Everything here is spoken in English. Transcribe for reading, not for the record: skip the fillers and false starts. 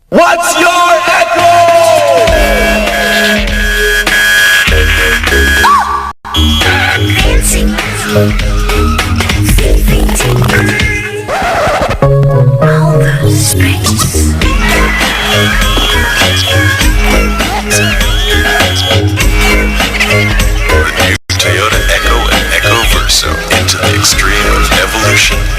What's your echo? Fancy all those space. Toyota Echo and Echo Verso into the extreme of evolution.